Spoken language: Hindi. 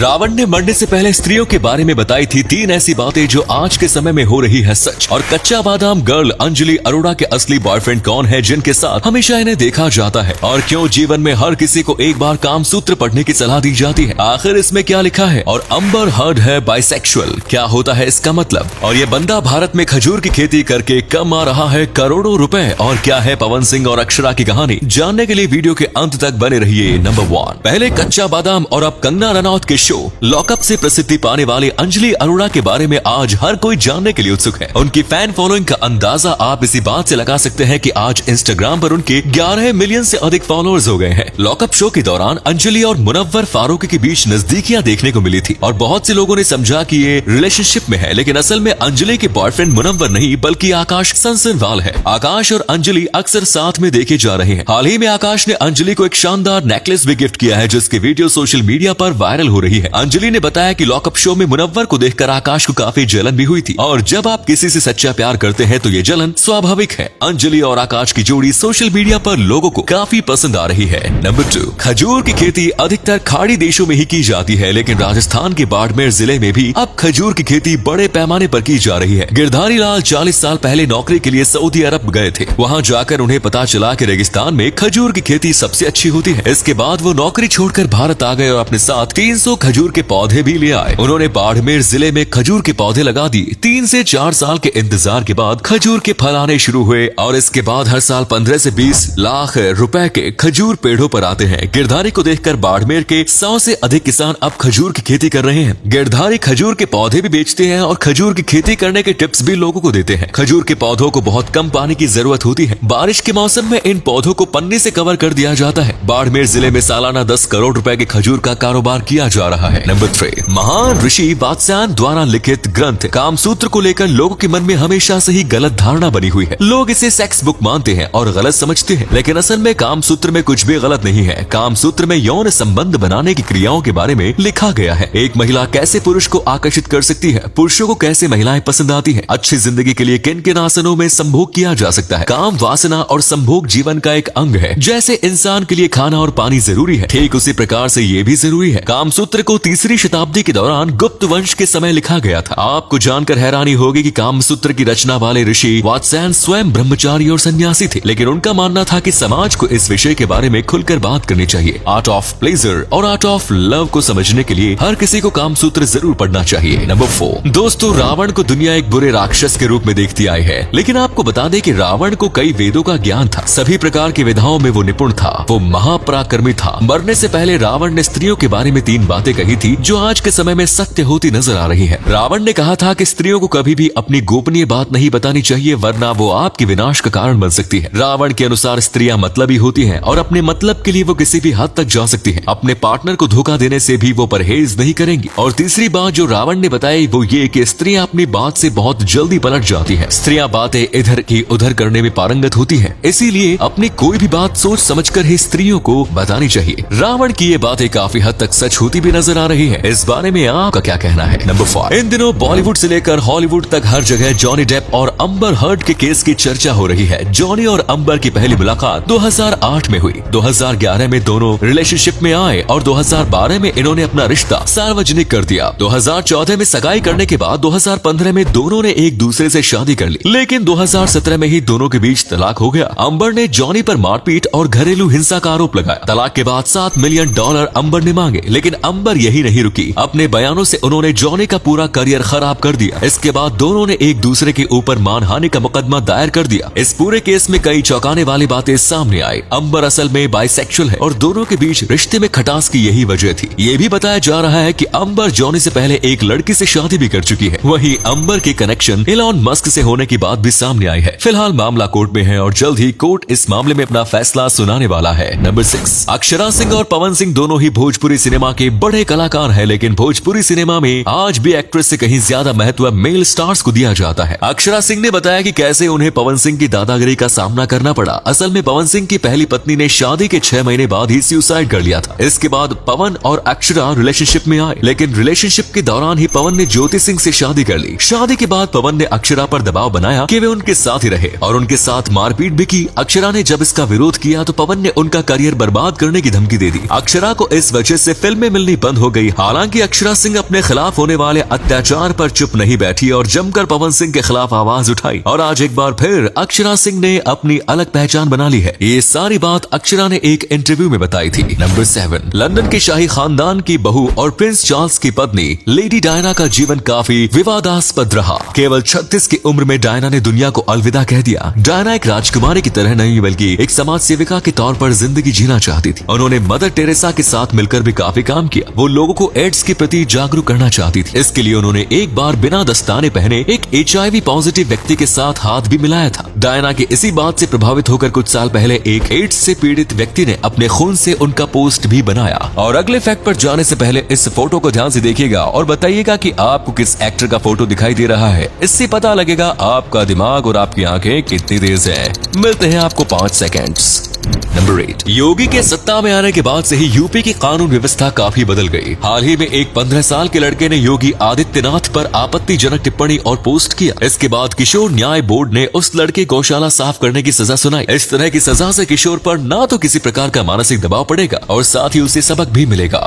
रावण ने मरने से पहले स्त्रियों के बारे में बताई थी 3 ऐसी बातें जो आज के समय में हो रही है सच। और कच्चा बादाम गर्ल अंजलि अरोड़ा के असली बॉयफ्रेंड कौन है जिनके साथ हमेशा इन्हें देखा जाता है, और क्यों जीवन में हर किसी को एक बार काम सूत्र पढ़ने की सलाह दी जाती है। आखिर इसमें क्या लिखा है, और अम्बर हर्ड है बाइसेक्सुअल, क्या होता है इसका मतलब, और ये बंदा भारत में खजूर की खेती करके कमा रहा है करोड़ों रुपए, और क्या है पवन सिंह और अक्षरा की कहानी। जानने के लिए वीडियो के अंत तक बने रहिए। नंबर 1, पहले कच्चा बादाम और अब कंगना रनौत के शो लॉकअप से प्रसिद्धि पाने वाले अंजलि अरोड़ा के बारे में आज हर कोई जानने के लिए उत्सुक है। उनकी फैन फॉलोइंग का अंदाजा आप इसी बात से लगा सकते हैं कि आज इंस्टाग्राम पर उनके 11 मिलियन से अधिक फॉलोअर्स हो गए हैं। लॉकअप शो के दौरान अंजलि और मुनव्वर फारूकी के बीच नजदीकियां देखने को मिली थी, और बहुत से लोगों ने समझा कि ये रिलेशनशिप में है, लेकिन असल में अंजलि के बॉयफ्रेंड मुनव्वर नहीं बल्कि आकाश सनसनवाल है। आकाश और अंजलि अक्सर साथ में देखे जा रहे हैं। हाल ही में आकाश ने अंजलि को एक शानदार नेकलेस भी गिफ्ट किया है, जिसकी वीडियो सोशल मीडिया पर वायरल हो रही है। अंजलि ने बताया कि लॉकअप शो में मुनव्वर को देखकर आकाश को काफी जलन भी हुई थी, और जब आप किसी से सच्चा प्यार करते हैं तो ये जलन स्वाभाविक है। अंजलि और आकाश की जोड़ी सोशल मीडिया पर लोगों को काफी पसंद आ रही है। नंबर 2, खजूर की खेती अधिकतर खाड़ी देशों में ही की जाती है, लेकिन राजस्थान के बाड़मेर जिले में भी अब खजूर की खेती बड़े पैमाने पर की जा रही है। गिरधारी लाल 40 साल पहले नौकरी के लिए सऊदी अरब गए थे। वहाँ जाकर उन्हें पता चला कि रेगिस्तान में खजूर की खेती सबसे अच्छी होती है। इसके बाद वो नौकरी छोड़कर भारत आ गए और अपने साथ 300 खजूर के पौधे भी ले आए। उन्होंने बाड़मेर जिले में खजूर के पौधे लगा दिए। 3 से 4 साल के इंतजार के बाद खजूर के फल आने शुरू हुए, और इसके बाद हर साल 15 से 20 लाख रुपए के खजूर पेड़ों पर आते हैं। गिरधारी को देखकर बाड़मेर के 100 से अधिक किसान अब खजूर की खेती कर रहे हैं। गिरधारी खजूर के पौधे भी बेचते हैं और खजूर की खेती करने के टिप्स भी लोगों को देते हैं। खजूर के पौधों को बहुत कम पानी की जरूरत होती है। बारिश के मौसम में इन पौधों को पन्नी से कवर कर दिया जाता है। बाड़मेर जिले में सालाना 10 करोड़ रुपए के खजूर का कारोबार किया जा रहा है। नंबर 3, महान ऋषि वात्स्यायन द्वारा लिखित ग्रंथ कामसूत्र को लेकर लोगों के मन में हमेशा से ही गलत धारणा बनी हुई है। लोग इसे सेक्स बुक मानते हैं और गलत समझते हैं, लेकिन असल में कामसूत्र में कुछ भी गलत नहीं है। कामसूत्र में यौन संबंध बनाने की क्रियाओं के बारे में लिखा गया है। एक महिला कैसे पुरुष को आकर्षित कर सकती है, पुरुषों को कैसे महिलाएं पसंद आती है, अच्छी जिंदगी के लिए किन किन आसनों में संभोग किया जा सकता है। काम वासना और संभोग जीवन का एक अंग है। जैसे इंसान के लिए खाना और पानी जरूरी है, ठीक उसी प्रकार से ये भी जरूरी है। कामसूत्र को 3री शताब्दी के दौरान गुप्त वंश के समय लिखा गया था। आपको जानकर हैरानी होगी कि कामसूत्र की रचना वाले ऋषि वात्स्यायन स्वयं ब्रह्मचारी और सन्यासी थे, लेकिन उनका मानना था कि समाज को इस विषय के बारे में खुलकर बात करनी चाहिए। आर्ट ऑफ प्लेजर और आर्ट ऑफ लव को समझने के लिए हर किसी को कामसूत्र जरूर पढ़ना चाहिए। नंबर 4, दोस्तों रावण को दुनिया एक बुरे राक्षस के रूप में देखती आई है, लेकिन आपको बता दें कि रावण को कई वेदों का ज्ञान था। सभी प्रकार की विधाओं में वो निपुण था। वो महापराक्रमी था। मरने से पहले रावण ने स्त्रियों के बारे में 3 बातें कही थी जो आज के समय में सत्य होती नजर आ रही है। रावण ने कहा था कि स्त्रियों को कभी भी अपनी गोपनीय बात नहीं बतानी चाहिए, वरना वो आपके विनाश का कारण बन सकती है। रावण के अनुसार स्त्रियां मतलबी होती हैं, और अपने मतलब के लिए वो किसी भी हद तक जा सकती हैं। अपने पार्टनर को धोखा देने से भी वो परहेज नहीं करेंगी। और तीसरी बात जो रावण ने बताई वो ये कि स्त्रियां अपनी बात से बहुत जल्दी पलट जाती हैं। स्त्रियां बातें इधर की उधर करने में पारंगत होती हैं, इसीलिए अपनी कोई भी बात सोच समझकर ही स्त्रियों को बतानी चाहिए। रावण की ये बातें काफी हद तक सच होती भी नजर आ रही है। इस बारे में आपका क्या कहना है? नंबर 5, इन दिनों बॉलीवुड से लेकर हॉलीवुड तक हर जगह जॉनी डेप और अम्बर हर्ड के केस की चर्चा हो रही है। जॉनी और अम्बर की पहली मुलाकात 2008 में हुई। 2011 में दोनों रिलेशनशिप में आए और 2012 में इन्होंने अपना रिश्ता सार्वजनिक कर दिया। 2014 में सगाई करने के बाद 2015 में दोनों ने एक दूसरे से शादी कर ली, लेकिन 2017 में ही दोनों के बीच तलाक हो गया। अम्बर ने जॉनी पर मारपीट और घरेलू हिंसा का आरोप लगाया। तलाक के बाद $7 मिलियन अम्बर ने मांगे, लेकिन अम्बर यही नहीं रुकी। अपने बयानों से उन्होंने जॉनी का पूरा करियर खराब कर दिया। इसके बाद दोनों ने एक दूसरे के ऊपर मानहानि का मुकदमा दायर कर दिया। इस पूरे केस में कई चौंकाने वाली बातें सामने आई। अम्बर असल में बाइसेक्सुअल है और दोनों के बीच रिश्ते में खटास की यही वजह थी। ये भी बताया जा रहा है कि अम्बर जॉनी से पहले एक लड़की से शादी भी कर चुकी है। वहीं अम्बर के कनेक्शन एलॉन मस्क से होने की बात भी सामने आई है। फिलहाल मामला कोर्ट में है और जल्द ही कोर्ट इस मामले में अपना फैसला सुनाने वाला है। नंबर 6, अक्षरा सिंह और पवन सिंह दोनों ही भोजपुरी सिनेमा के बड़े कलाकार हैं, लेकिन भोजपुरी सिनेमा में आज भी एक्ट्रेस से कहीं ज्यादा महत्व मेल स्टार्स को दिया जाता है। अक्षरा सिंह ने बताया कि कैसे उन्हें पवन सिंह की दादागिरी का सामना करना पड़ा। असल में पवन सिंह की पहली पत्नी ने शादी के 6 महीने बाद ही सुसाइड कर लिया था। इसके बाद पवन और अक्षरा रिलेशनशिप में आए, लेकिन रिलेशनशिप के दौरान ही पवन ने ज्योति सिंह से शादी कर ली। शादी के बाद पवन ने अक्षरा पर दबाव बनाया कि वे उनके साथ ही रहे और उनके साथ मारपीट भी की। अक्षरा ने जब इसका विरोध किया तो पवन ने उनका करियर बर्बाद करने की धमकी दे दी। अक्षरा को इस वजह से फिल्में मिलनी बंद बंद हो गई। हालांकि अक्षरा सिंह अपने खिलाफ होने वाले अत्याचार पर चुप नहीं बैठी और जमकर पवन सिंह के खिलाफ आवाज उठाई और आज एक बार फिर अक्षरा सिंह ने अपनी अलग पहचान बना ली है। ये सारी बात अक्षरा ने एक इंटरव्यू में बताई थी। नंबर 7, लंदन के शाही खानदान की बहू और प्रिंस चार्ल्स की पत्नी लेडी डायना का जीवन काफी विवादास्पद रहा। केवल 36 की उम्र में डायना ने दुनिया को अलविदा कह दिया। डायना एक राजकुमारी की तरह नहीं बल्कि एक समाज सेविका के तौर पर जिंदगी जीना चाहती थी। उन्होंने मदर टेरेसा के साथ मिलकर भी काफी काम किया। वो लोगों को एड्स के प्रति जागरूक करना चाहती थी। इसके लिए उन्होंने एक बार बिना दस्ताने पहने एक HIV पॉजिटिव व्यक्ति के साथ हाथ भी मिलाया था। डायना की इसी बात से प्रभावित होकर कुछ साल पहले एक एड्स से पीड़ित व्यक्ति ने अपने खून से उनका पोस्ट भी बनाया। और अगले फैक्ट पर जाने से पहले इस फोटो को ध्यान से देखिएगा और बताइएगा कि आपको किस एक्टर का फोटो दिखाई दे रहा है। इससे पता लगेगा आपका दिमाग और आपकी आंखें कितनी तेज है। मिलते हैं आपको 5 सेकेंड्स। नंबर 8, योगी के सत्ता में आने के बाद से ही यूपी की कानून व्यवस्था काफी बदल गई। हाल ही में एक 15 साल के लड़के ने योगी आदित्यनाथ पर आपत्तिजनक टिप्पणी और पोस्ट किया। इसके बाद किशोर न्याय बोर्ड ने उस लड़के को गौशाला साफ करने की सजा सुनाई। इस तरह की सजा से किशोर पर ना तो किसी प्रकार का मानसिक दबाव पड़ेगा और साथ ही उसे सबक भी मिलेगा।